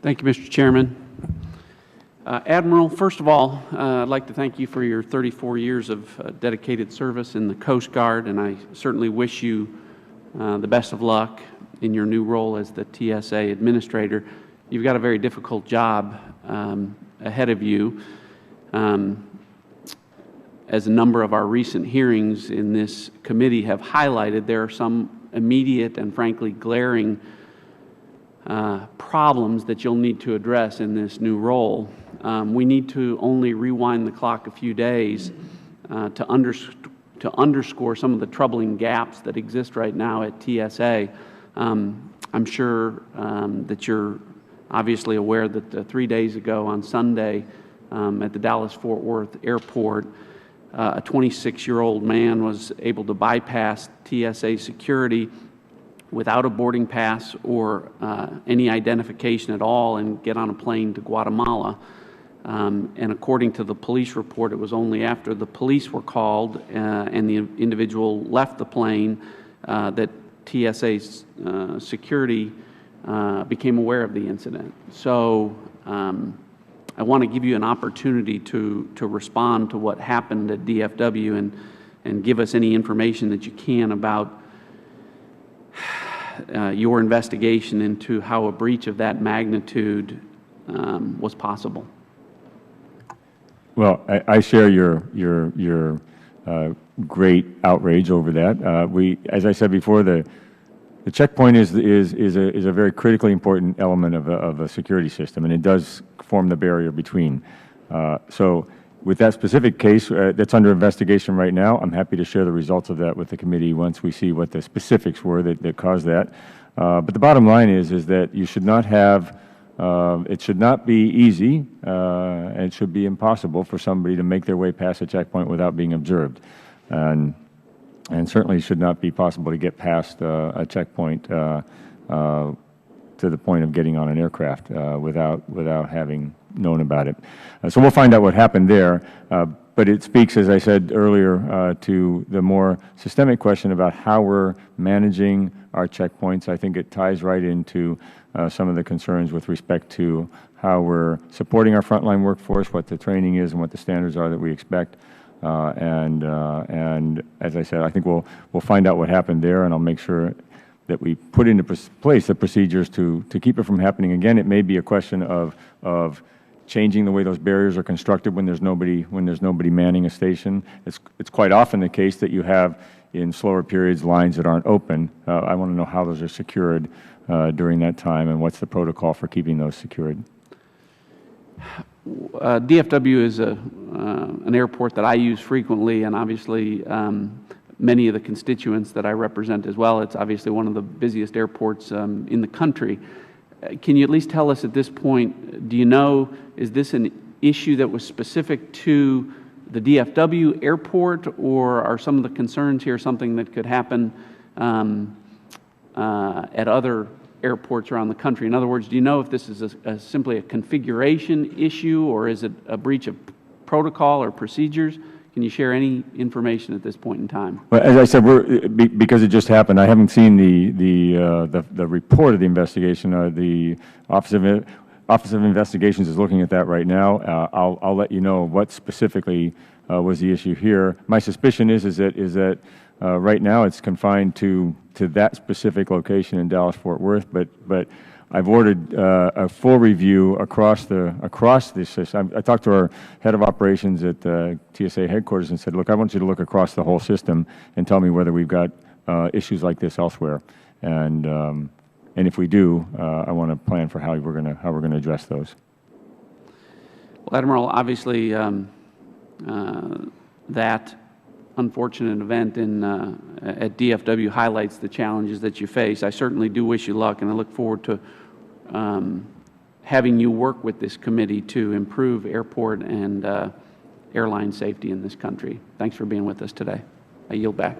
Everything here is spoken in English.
Thank you, Mr. Chairman. Admiral, first of all, I'd like to thank you for your 34 years of dedicated service in the Coast Guard, and I certainly wish you the best of luck in your new role as the TSA Administrator. You've got a very difficult job ahead of you. As a number of our recent hearings in this committee have highlighted, there are some immediate and frankly glaring problems that you'll need to address in this new role. We need to only rewind the clock a few days to underscore some of the troubling gaps that exist right now at TSA. I'm sure that you're obviously aware that 3 days ago on Sunday at the Dallas-Fort Worth Airport, a 26-year-old man was able to bypass TSA security without a boarding pass or any identification at all and get on a plane to Guatemala. And according to the police report, it was only after the police were called and the individual left the plane that TSA's security became aware of the incident. So I want to give you an opportunity to respond to what happened at DFW and give us any information that you can about your investigation into how a breach of that magnitude was possible. Well, I share your great outrage over that. As I said before, the checkpoint is a very critically important element of a security system, and it does form the barrier between. So with that specific case that's under investigation right now, I'm happy to share the results of that with the committee once we see what the specifics were that caused that. But the bottom line is that you should not have, it should not be easy, and it should be impossible for somebody to make their way past a checkpoint without being observed. And certainly it should not be possible to get past a checkpoint to the point of getting on an aircraft without having known about it. So we'll find out what happened there. But it speaks, as I said earlier, to the more systemic question about how we're managing our checkpoints. I think it ties right into some of the concerns with respect to how we're supporting our frontline workforce, what the training is and what the standards are that we expect. And as I said, I think we'll find out what happened there, and I'll make sure that we put into place the procedures to keep it from happening again. It may be a question of changing the way those barriers are constructed when there's nobody manning a station. It's quite often the case that you have in slower periods lines that aren't open. I want to know how those are secured during that time and what's the protocol for keeping those secured. DFW is an airport that I use frequently, and obviously many of the constituents that I represent as well. It's obviously one of the busiest airports in the country. Can you at least tell us at this point, do you know, is this an issue that was specific to the DFW airport, or are some of the concerns here something that could happen at other airports around the country? In other words, do you know if this is simply a configuration issue, or is it a breach of protocol or procedures? Can you share any information at this point in time? Well, as I said, because it just happened, I haven't seen the report of the investigation. The Office of Investigations is looking at that right now. I'll let you know what specifically was the issue here. My suspicion is that right now it's confined to that specific location in Dallas-Fort Worth, but I've ordered a full review across this system. I talked to our head of operations at the TSA headquarters and said, look, I want you to look across the whole system and tell me whether we've got issues like this elsewhere. And if we do, I want to plan for how we're going to address those. Well, Admiral, obviously that unfortunate event at DFW highlights the challenges that you face. I certainly do wish you luck, and I look forward to having you work with this committee to improve airport and airline safety in this country. Thanks for being with us today. I yield back.